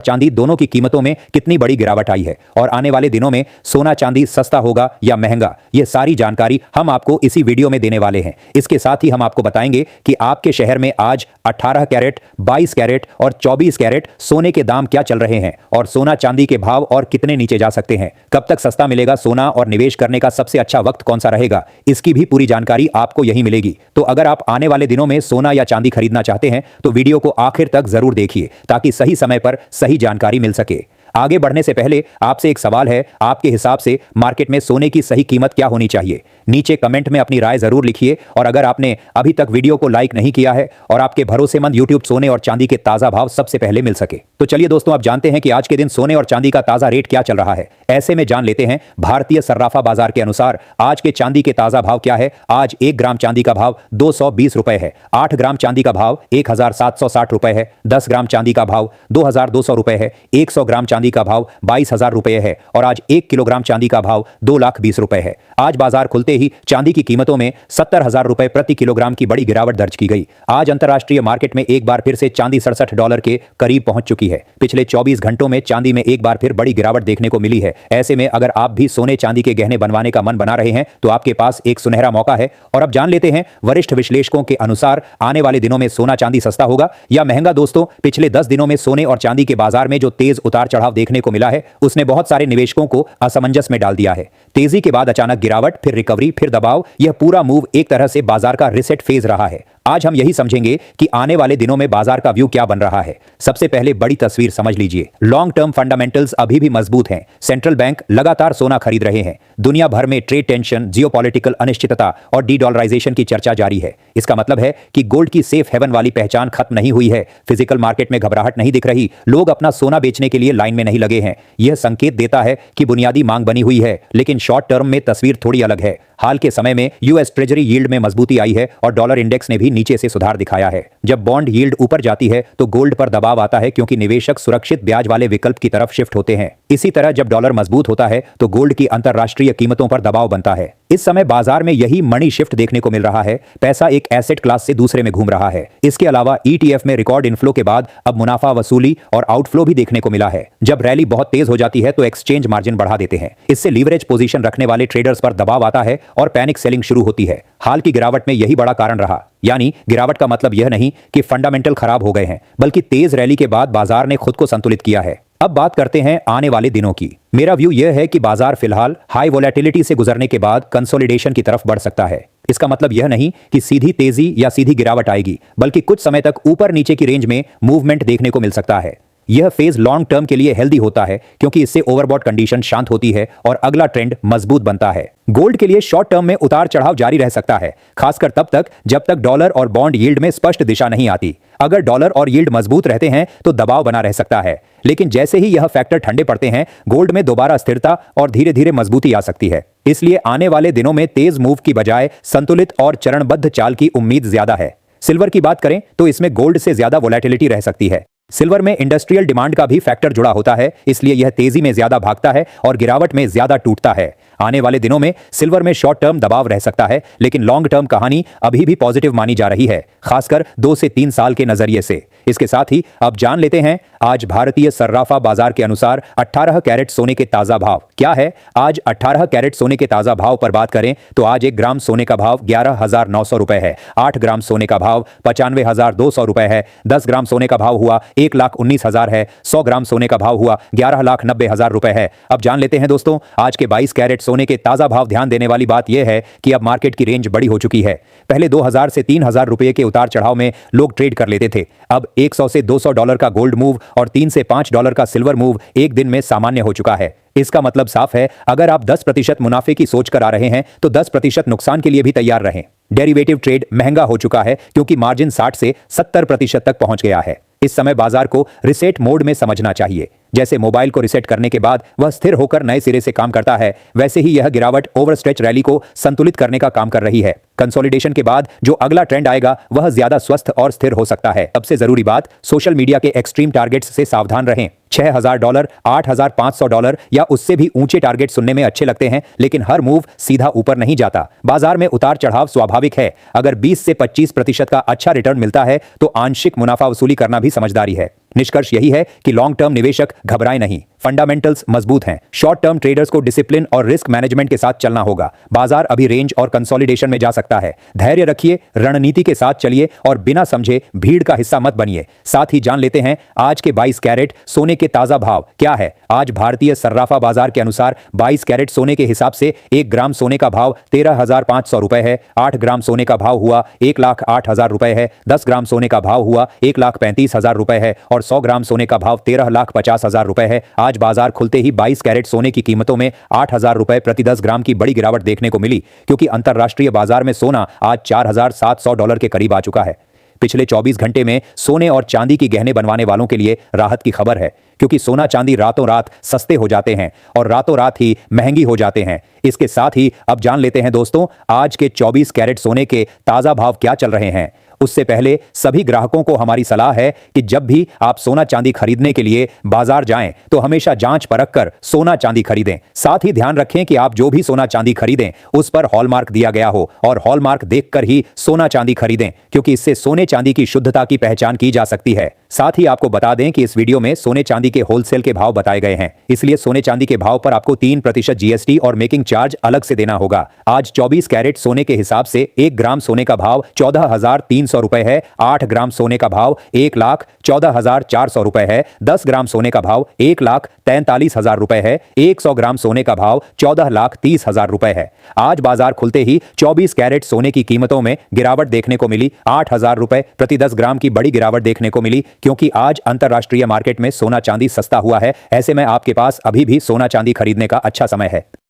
चांदी दोनों की कीमतों में कितनी बड़ी गिरावट आई है और आने वाले दिनों में सोना चांदी सस्ता होगा या महंगा, यह सारी जानकारी हम आपको इसी वीडियो में देने वाले हैं। इसके साथ ही हम आपको बताएंगे कि आपके शहर में आज 18 कैरेट, 22 कैरेट और 24 कैरेट सोने के दाम क्या चल रहे हैं और सोना चांदी के भाव और कितने नीचे जा सकते हैं, कब तक सस्ता मिलेगा सोना और निवेश करने का सबसे अच्छा वक्त कौन सा रहेगा, इसकी भी पूरी जानकारी आपको यहीं मिलेगी। तो अगर आप आने वाले दिनों में सोना या चांदी खरीदना चाहते हैं तो वीडियो को आखिर तक जरूर देखिए ताकि सही समय पर सही जानकारी मिल सके। आगे बढ़ने से पहले आपसे एक सवाल है, आपके हिसाब से मार्केट में सोने की सही कीमत क्या होनी चाहिए? नीचे कमेंट में अपनी राय जरूर लिखिए और अगर आपने अभी तक वीडियो को लाइक नहीं किया है और आपके भरोसेमंद यूट्यूब सोने और चांदी के ताजा भाव सबसे पहले मिल सके तो चलिए दोस्तों, आप जानते हैं कि आज के दिन सोने और चांदी का ताजा रेट क्या चल रहा है। ऐसे में जान लेते हैं भारतीय सर्राफा बाजार के अनुसार आज के चांदी के ताजा भाव क्या है। आज 1 ग्राम चांदी का भाव 220 रुपए है, 8 ग्राम चांदी का भाव 1760 रुपए है, 10 ग्राम चांदी का भाव 2200 रुपए है, 100 ग्राम चांदी का भाव 22,000 रुपए है और आज 1 किलोग्राम चांदी का भाव 2,20,000 रुपए है। आज बाजार खुलते ही चांदी की कीमतों में 70,000 रुपए प्रति किलोग्राम की बड़ी गिरावट दर्ज की गई। आज अंतरराष्ट्रीय मार्केट में एक बार फिर से चांदी $67 के करीब पहुंच चुकी है। पिछले 24 घंटों में चांदी में एक बार फिर बड़ी गिरावट देखने को मिली है। ऐसे में अगर आप भी सोने चांदी के गहने बनवाने का मन बना रहे हैं तो आपके पास एक सुनहरा मौका है। और अब जान लेते हैं वरिष्ठ विश्लेषकों के अनुसार आने वाले दिनों में सोना चांदी सस्ता होगा या महंगा। दोस्तों, पिछले 10 दिनों में सोने और चांदी के बाजार में जो तेज उतार चढ़ाव देखने को मिला है उसने बहुत सारे निवेशकों को असमंजस में डाल दिया है। तेजी के बाद अचानक गिरावट, फिर रिकवरी, फिर दबाव, यह पूरा मूव एक तरह से बाजार का रिसेट फेज रहा है। आज हम यही समझेंगे कि आने वाले दिनों में बाजार का व्यू क्या बन रहा है। सबसे पहले बड़ी तस्वीर समझ लीजिए। लॉन्ग टर्म फंडामेंटल्स अभी भी मजबूत हैं। सेंट्रल बैंक लगातार सोना खरीद रहे हैं। दुनिया भर में ट्रेड टेंशन, जियोपॉलिटिकल अनिश्चितता और डी-डॉलराइजेशन की चर्चा जारी है। इसका मतलब है कि गोल्ड की सेफ हेवन वाली पहचान खत्म नहीं हुई है। फिजिकल मार्केट में घबराहट नहीं दिख रही। लोग अपना सोना बेचने के लिए लाइन में नहीं लगे हैं। यह संकेत देता है कि बुनियादी मांग बनी हुई है, लेकिन शॉर्ट टर्म में तस्वीर थोड़ी अलग है। हाल के समय में यूएस ट्रेजरी यील्ड में मजबूती आई है और डॉलर इंडेक्स ने भी नीचे से सुधार दिखाया है। जब बॉन्ड यील्ड ऊपर जाती है तो गोल्ड पर दबाव आता है क्योंकि निवेशक सुरक्षित ब्याज वाले विकल्प की तरफ शिफ्ट होते हैं। इसी तरह जब डॉलर मजबूत होता है तो गोल्ड की अंतरराष्ट्रीय कीमतों पर दबाव बनता है। इस समय बाजार में यही मनी शिफ्ट देखने को मिल रहा है। पैसा एक एसेट क्लास से दूसरे में घूम रहा है। इसके अलावा ईटीएफ में रिकॉर्ड इनफ्लो के बाद अब मुनाफा वसूली और आउटफ्लो भी देखने को मिला है। जब रैली बहुत तेज हो जाती है तो एक्सचेंज मार्जिन बढ़ा देते हैं। इससे लीवरेज पोजीशन रखने वाले ट्रेडर्स पर दबाव आता है और पैनिक सेलिंग शुरू होती है। हाल की गिरावट में यही बड़ा कारण रहा। यानी गिरावट का मतलब यह नहीं कि फंडामेंटल खराब हो गए हैं, बल्कि तेज रैली के बाद बाजार ने खुद को संतुलित किया है। अब बात करते हैं आने वाले दिनों की। मेरा व्यू यह है कि बाजार फिलहाल हाई वोलेटिलिटी से गुजरने के बाद कंसोलिडेशन की तरफ बढ़ सकता है। इसका मतलब यह नहीं कि सीधी तेजी या सीधी गिरावट आएगी, बल्कि कुछ समय तक ऊपर नीचे की रेंज में मूवमेंट देखने को मिल सकता है। यह फेज लॉन्ग टर्म के लिए हेल्दी होता है क्योंकि इससे ओवरबॉट कंडीशन शांत होती है और अगला ट्रेंड मजबूत बनता है। गोल्ड के लिए शॉर्ट टर्म में उतार चढ़ाव जारी रह सकता है, खासकर तब तक जब तक डॉलर और बॉन्ड यील्ड में स्पष्ट दिशा नहीं आती। अगर डॉलर और यील्ड मजबूत रहते हैं तो दबाव बना रह सकता है, लेकिन जैसे ही यह फैक्टर ठंडे पड़ते हैं गोल्ड में दोबारा स्थिरता और धीरे धीरे मजबूती आ सकती है। इसलिए आने वाले दिनों में तेज मूव की बजाय संतुलित और चरणबद्ध चाल की उम्मीद ज्यादा है। सिल्वर की बात करें तो इसमें गोल्ड से ज्यादा वोलेटिलिटी रह सकती है। सिल्वर में इंडस्ट्रियल डिमांड का भी फैक्टर जुड़ा होता है, इसलिए यह तेजी में ज्यादा भागता है और गिरावट में ज्यादा टूटता है। आने वाले दिनों में सिल्वर में शॉर्ट टर्म दबाव रह सकता है, लेकिन लॉन्ग टर्म कहानी अभी भी पॉजिटिव मानी जा रही है, खासकर 2 से 3 साल के नजरिए से। इसके साथ ही अब जान लेते हैं आज भारतीय सर्राफा बाजार के अनुसार 18 कैरेट सोने के ताजा भाव क्या है। आज 18 कैरेट सोने के ताजा भाव पर बात करें तो आज 1 ग्राम सोने का भाव 11,900 रुपए है, 8 ग्राम सोने का भाव 95,200 रुपए है, 10 ग्राम सोने का भाव हुआ 1,19,000 है, 100 ग्राम सोने का भाव हुआ 11,90,000 रुपए है। अब जान लेते हैं दोस्तों आज के 22 कैरेट सोने के ताजा भाव। ध्यान देने वाली बात यह है कि अब मार्केट की रेंज बड़ी हो चुकी है। पहले 2,000 से 3,000 रुपए के उतार चढ़ाव में लोग ट्रेड कर लेते थे। अब 100 से 200 डॉलर का गोल्ड मूव और 3 से 5 डॉलर का सिल्वर मूव एक दिन में सामान्य हो चुका है। इसका मतलब साफ है, अगर आप 10% मुनाफे की सोच कर आ रहे हैं तो 10% नुकसान के लिए भी तैयार रहें। डेरिवेटिव ट्रेड महंगा हो चुका है क्योंकि मार्जिन 60 से 70% तक पहुंच गया है। इस समय बाजार को रिसेट मोड में समझना चाहिए। जैसे मोबाइल को रिसेट करने के बाद वह स्थिर होकर नए सिरे से काम करता है, वैसे ही यह गिरावट ओवरस्ट्रेच रैली को संतुलित करने का काम कर रही है। कंसोलिडेशन के बाद जो अगला ट्रेंड आएगा वह ज्यादा स्वस्थ और स्थिर हो सकता है। सबसे जरूरी बात, सोशल मीडिया के एक्सट्रीम टारगेट्स से सावधान रहें। $6,000, $8,500 या उससे भी ऊंचे टारगेट सुनने में अच्छे लगते हैं, लेकिन हर मूव सीधा ऊपर नहीं जाता। बाजार में उतार चढ़ाव स्वाभाविक है। अगर 20 से 25% का अच्छा रिटर्न मिलता है तो आंशिक मुनाफा वसूली करना भी समझदारी है। निष्कर्ष यही है कि लॉन्ग टर्म निवेशक घबराएं नहीं, फंडामेंटल्स मजबूत हैं। शॉर्ट टर्म ट्रेडर्स को डिसिप्लिन और रिस्क मैनेजमेंट के साथ चलना होगा। बाजार अभी रेंज और कंसोलिडेशन में जा सकता है। धैर्य रखिए, रणनीति के साथ चलिए और बिना समझे भीड़ का हिस्सा मत बनिए। साथ ही जान लेते हैं आज के 22 कैरेट सोने के ताजा भाव क्या है। आज भारतीय सर्राफा बाजार के अनुसार 22 कैरेट सोने के हिसाब से 1 ग्राम सोने का भाव 13,500 रुपए है। 8 ग्राम सोने का भाव हुआ 1,08,000 रुपए है। 10 ग्राम सोने का भाव हुआ 1,35,000 रुपए है और 100 ग्राम सोने का भाव 13,50,000 रुपए है। आज बाजार खुलते ही 22 कैरेट सोने की कीमतों में 8,000 रुपए प्रति 10 ग्राम की बड़ी गिरावट देखने को मिली, क्योंकि अंतरराष्ट्रीय बाजार में सोना आज $4,700 के करीब आ चुका है। पिछले 24 घंटे में सोने और चांदी की गहने बनवाने वालों के लिए राहत की खबर है, क्योंकि सोना चांदी रातों रात सस्ते हो जाते हैं और रातों रात ही महंगी हो जाते हैं। इसके साथ ही अब जान लेते हैं दोस्तों आज के 24 कैरेट सोने के ताजा भाव क्या चल रहे हैं। उससे पहले सभी ग्राहकों को हमारी सलाह है कि जब भी आप सोना चांदी खरीदने के लिए बाजार जाएं तो हमेशा जांच परख कर सोना चांदी खरीदें। साथ ही ध्यान रखें कि आप जो भी सोना चांदी खरीदें उस पर हॉलमार्क दिया गया हो और हॉलमार्क देखकर ही सोना चांदी खरीदें, क्योंकि इससे सोने चांदी की शुद्धता की पहचान की जा सकती है। साथ ही आपको बता दें कि इस वीडियो में सोने चांदी के होलसेल के भाव बताए गए हैं, इसलिए सोने चांदी के भाव पर आपको 3% जीएसटी और मेकिंग चार्ज अलग से देना होगा। आज 24 कैरेट सोने के हिसाब से 1 ग्राम सोने का भाव 14,300 रुपए है। 8 ग्राम सोने का भाव 1,14,400 रुपए है। 10 ग्राम सोने का भाव 1,43,000 रुपए है। 100 ग्राम सोने का भाव 14,30,000 रुपए है। आज बाजार खुलते ही 24 कैरेट सोने की कीमतों में गिरावट देखने को मिली। 8,000 रुपए प्रति 10 ग्राम की बड़ी गिरावट देखने को मिली, क्योंकि आज अंतरराष्ट्रीय मार्केट में सोना चांदी सस्ता हुआ है। ऐसे में आपके पास अभी भी सोना चांदी खरीदने का अच्छा समय है।